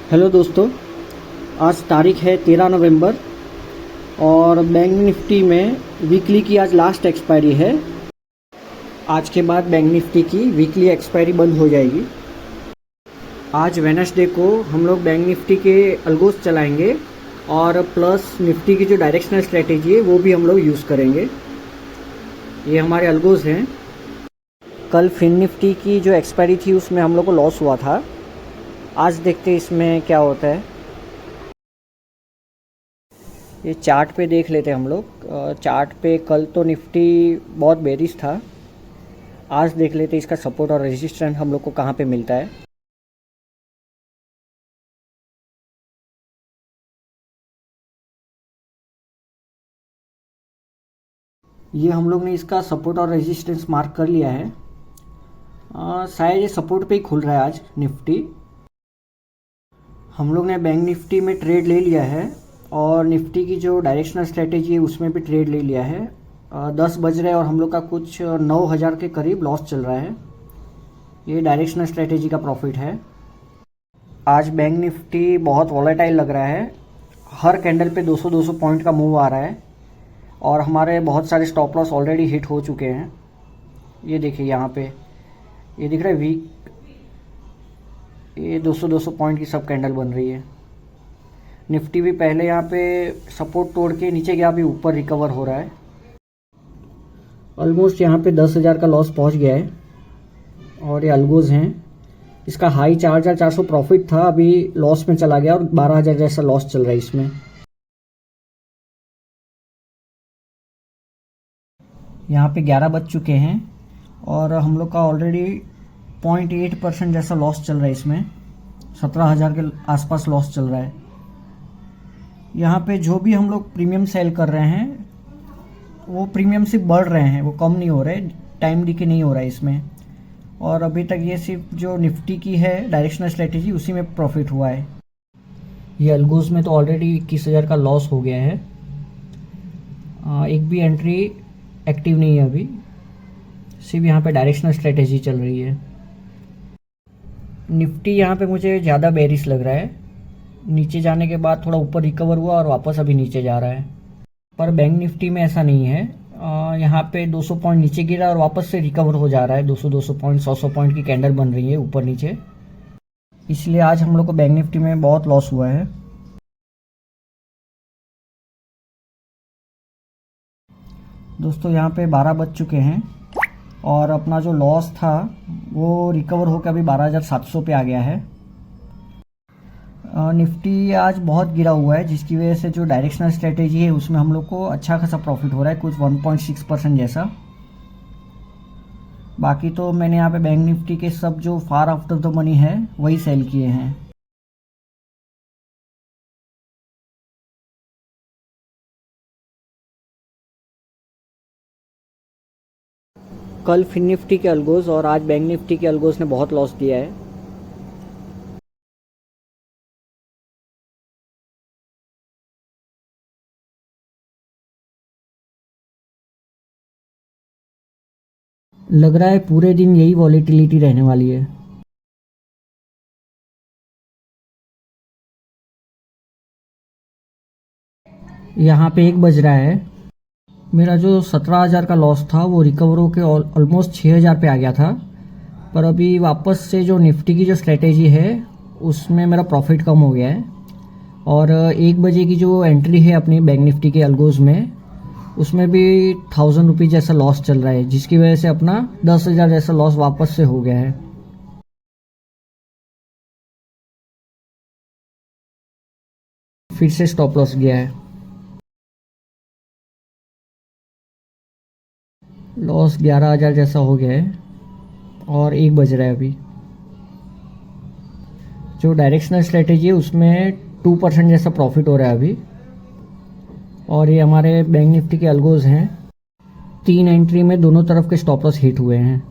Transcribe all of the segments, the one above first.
Hello दोस्तों, आज तारीख है 13 नवंबर और बैंक निफ्टी में वीकली की आज लास्ट एक्सपायरी है। आज के बाद बैंक निफ्टी की वीकली एक्सपायरी बंद हो जाएगी। आज वेडनेसडे को हम लोग बैंक निफ्टी के अल्गोस चलाएंगे और प्लस निफ्टी की जो डायरेक्शनल स्ट्रेटेजी है वो भी हम लोग यूज़ करेंगे। ये हमारे अल्गोस हैं। कल फिन निफ्टी की जो एक्सपायरी थी उसमें हम लोग को लॉस हुआ था। आज देखते हैं इसमें क्या होता है। ये चार्ट पे देख लेते हैं हम लोग। चार्ट पे कल तो निफ्टी बहुत बेरिश था। आज देख लेते हैं इसका सपोर्ट और रेजिस्टेंस हम लोग को कहाँ पे मिलता है। ये हम लोग ने इसका सपोर्ट और रेजिस्टेंस मार्क कर लिया है। शायद ये सपोर्ट पे ही खुल रहा है आज निफ्टी। हम लोग ने बैंक निफ्टी में ट्रेड ले लिया है और निफ्टी की जो डायरेक्शनल स्ट्रेटेजी है उसमें भी ट्रेड ले लिया है। 10 बज रहे हैं और हम लोग का कुछ 9,000 के करीब लॉस चल रहा है। ये डायरेक्शनल स्ट्रेटेजी का प्रॉफिट है। आज बैंक निफ्टी बहुत वॉलेटाइल लग रहा है। हर कैंडल पे 200-200 पॉइंट का मूव आ रहा है और हमारे बहुत सारे स्टॉप लॉस ऑलरेडी हिट हो चुके हैं। ये देखिए यहाँ पे ये दिख रहा है वीक। ये 200-200 पॉइंट की सब कैंडल बन रही है। निफ्टी भी पहले यहाँ पे सपोर्ट तोड़ के नीचे गया, अभी ऊपर रिकवर हो रहा है। ऑलमोस्ट यहाँ पे 10,000 का लॉस पहुँच गया है और ये अल्गोज हैं। इसका हाई 4,400 प्रॉफिट था, अभी लॉस में चला गया और 12,000 जैसा लॉस चल रहा है इसमें। यहाँ पे 11 बज चुके हैं और हम लोग का ऑलरेडी 0.8% जैसा लॉस चल रहा है इसमें। 17,000 के आसपास लॉस चल रहा है। यहाँ पे जो भी हम लोग प्रीमियम सेल कर रहे हैं वो प्रीमियम सिर्फ बढ़ रहे हैं, वो कम नहीं हो रहे। टाइम डीके नहीं हो रहा है इसमें। और अभी तक ये सिर्फ जो निफ्टी की है डायरेक्शनल स्ट्रेटेजी उसी में प्रॉफिट हुआ है। ये अल्गोज में तो ऑलरेडी 21,000 का लॉस हो गया है। एक भी एंट्री एक्टिव नहीं है अभी, सिर्फ यहाँ पे डायरेक्शनल स्ट्रेटेजी चल रही है। निफ्टी यहाँ पे मुझे ज़्यादा बेरिश लग रहा है। नीचे जाने के बाद थोड़ा ऊपर रिकवर हुआ और वापस अभी नीचे जा रहा है। पर बैंक निफ्टी में ऐसा नहीं है। यहाँ पे 200 पॉइंट नीचे गिरा और वापस से रिकवर हो जा रहा है। 200-200 पॉइंट 100-100 पॉइंट की कैंडल बन रही है ऊपर नीचे। इसलिए आज हम लोग को बैंक निफ्टी में बहुत लॉस हुआ है। दोस्तों यहाँ पे 12 बज चुके हैं और अपना जो लॉस था वो रिकवर होकर अभी 12,700 पे आ गया है। निफ्टी आज बहुत गिरा हुआ है जिसकी वजह से जो डायरेक्शनल स्ट्रेटेजी है उसमें हम लोग को अच्छा खासा प्रॉफिट हो रहा है, कुछ 1.6% जैसा। बाकी तो मैंने यहाँ पे बैंक निफ्टी के सब जो फार आफ्टर द मनी है वही सेल किए हैं। कल फिन निफ्टी के अल्गोज और आज बैंक निफ्टी के अल्गोज ने बहुत लॉस दिया है। लग रहा है पूरे दिन यही वॉलेटिलिटी रहने वाली है। यहाँ पे 1 बज रहा है। मेरा जो 17,000 का लॉस था वो रिकवर होकर ऑलमोस्ट 6,000 पे आ गया था। पर अभी वापस से जो निफ्टी की जो स्ट्रेटेजी है उसमें मेरा प्रॉफिट कम हो गया है। और 1 बजे की जो एंट्री है अपनी बैंक निफ्टी के अल्गोज में उसमें भी 1,000 रुपीज़ जैसा लॉस चल रहा है, जिसकी वजह से अपना 10,000 जैसा लॉस वापस से हो गया है। फिर से स्टॉप लॉस गया है। लॉस 11,000 जैसा हो गया है और 1 बज रहा है अभी। जो डायरेक्शनल स्ट्रेटेजी है उसमें 2% जैसा प्रॉफिट हो रहा है अभी। और ये हमारे बैंक निफ्टी के अल्गोज हैं। 3 एंट्री में दोनों तरफ के स्टॉप लॉस हिट हुए हैं।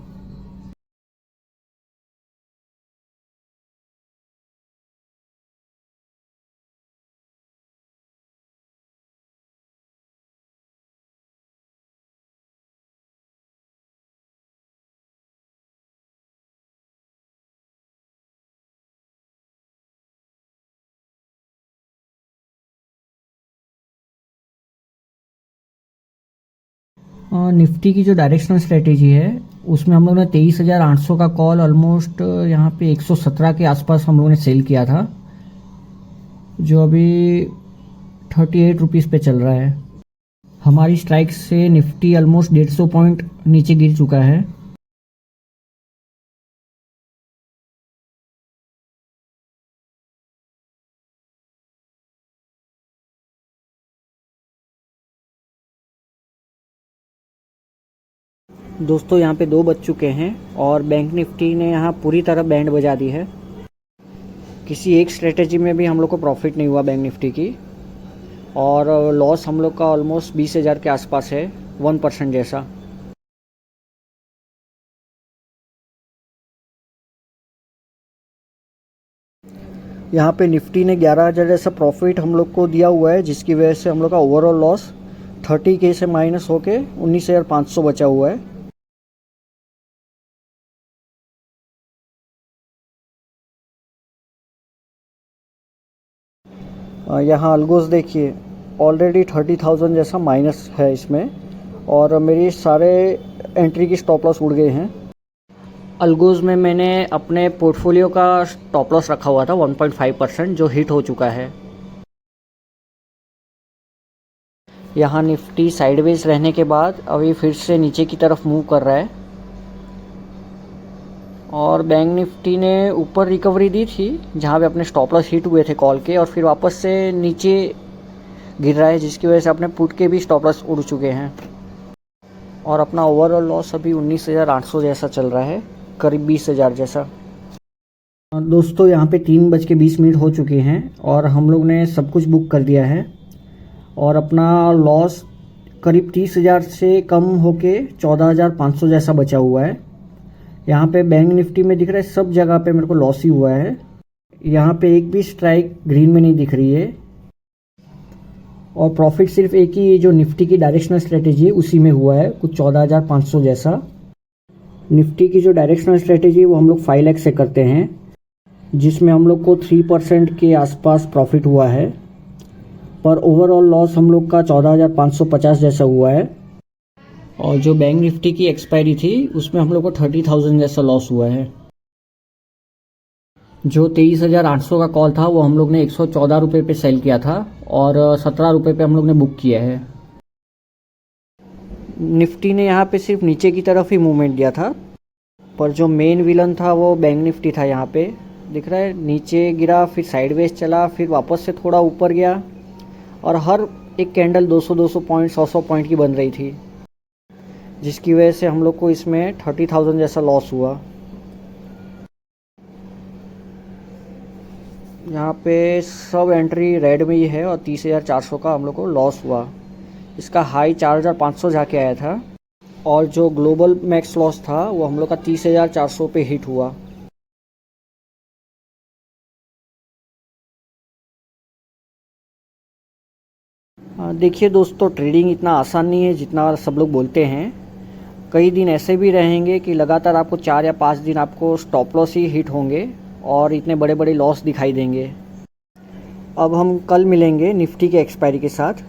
निफ्टी की जो डायरेक्शनल स्ट्रेटेजी है उसमें हम लोगों ने 23,800 का कॉल ऑलमोस्ट यहाँ पे 117 के आसपास हम लोगों ने सेल किया था, जो अभी 38 रुपीज़ पे चल रहा है। हमारी स्ट्राइक से निफ्टी ऑलमोस्ट 150 पॉइंट नीचे गिर चुका है। दोस्तों यहाँ पे 2 बज चुके हैं और बैंक निफ्टी ने यहाँ पूरी तरह बैंड बजा दी है। किसी एक स्ट्रेटेजी में भी हम लोग को प्रॉफिट नहीं हुआ बैंक निफ्टी की, और लॉस हम लोग का ऑलमोस्ट 20,000 के आसपास है, 1% जैसा। यहाँ पे निफ्टी ने 11,000 जैसा प्रॉफिट हम लोग को दिया हुआ है, जिसकी वजह से हम लोग का ओवरऑल लॉस 30K से माइनस होके 19,500 बचा हुआ है। यहाँ अल्गोस देखिए ऑलरेडी 30,000 जैसा माइनस है इसमें, और मेरी सारे एंट्री की स्टॉप लॉस उड़ गए हैं। अल्गोस में मैंने अपने पोर्टफोलियो का स्टॉप लॉस रखा हुआ था 1.5%, जो हिट हो चुका है। यहाँ निफ्टी साइडवेज रहने के बाद अभी फिर से नीचे की तरफ मूव कर रहा है, और बैंक निफ्टी ने ऊपर रिकवरी दी थी जहाँ पे अपने स्टॉप लॉस हिट हुए थे कॉल के, और फिर वापस से नीचे गिर रहा है, जिसकी वजह से अपने पुट के भी स्टॉप लॉस उड़ चुके हैं, और अपना ओवरऑल लॉस अभी 19,800 जैसा चल रहा है, करीब 20,000 जैसा। दोस्तों यहाँ पे 3:20 हो चुके हैं और हम लोग ने सब कुछ बुक कर दिया है, और अपना लॉस करीब 30,000 से कम होके 14,500 जैसा बचा हुआ है। यहाँ पे बैंक निफ्टी में दिख रहा है सब जगह पे मेरे को लॉस ही हुआ है। यहाँ पे एक भी स्ट्राइक ग्रीन में नहीं दिख रही है, और प्रॉफिट सिर्फ एक ही जो निफ्टी की डायरेक्शनल स्ट्रेटेजी है उसी में हुआ है, कुछ 14,500 जैसा। निफ्टी की जो डायरेक्शनल स्ट्रेटेजी है वो हम लोग 5 लाख से करते हैं, जिसमें हम लोग को 3% के आसपास प्रॉफिट हुआ है, पर ओवरऑल लॉस हम लोग का 14,550 जैसा हुआ है। और जो बैंक निफ्टी की एक्सपायरी थी उसमें हम लोग को 30,000 जैसा लॉस हुआ है। जो 23,800 का कॉल था वो हम लोग ने 114 रुपये पे सेल किया था, और 17 रुपये पे हम लोग ने बुक किया है। निफ्टी ने यहाँ पे सिर्फ नीचे की तरफ ही मूवमेंट दिया था, पर जो मेन विलन था वो बैंक निफ्टी था। यहाँ पे दिख रहा है नीचे गिरा, फिर साइडवेज चला, फिर वापस से थोड़ा ऊपर गया, और हर एक कैंडल 200-200 पॉइंट 100-100 पॉइंट की बन रही थी, जिसकी वजह से हम लोग को इसमें 30,000 जैसा लॉस हुआ। यहाँ पे सब एंट्री रेड में ही है, और 30,400 का हम लोग को लॉस हुआ। इसका हाई 4,500 जाके आया था, और जो ग्लोबल मैक्स लॉस था वो हम लोग का 30,400 पे हिट हुआ। देखिए दोस्तों, ट्रेडिंग इतना आसान नहीं है जितना सब लोग बोलते हैं। कई दिन ऐसे भी रहेंगे कि लगातार आपको 4 या 5 दिन आपको स्टॉप लॉस ही हिट होंगे, और इतने बड़े बड़े लॉस दिखाई देंगे। अब हम कल मिलेंगे निफ्टी के एक्सपायरी के साथ।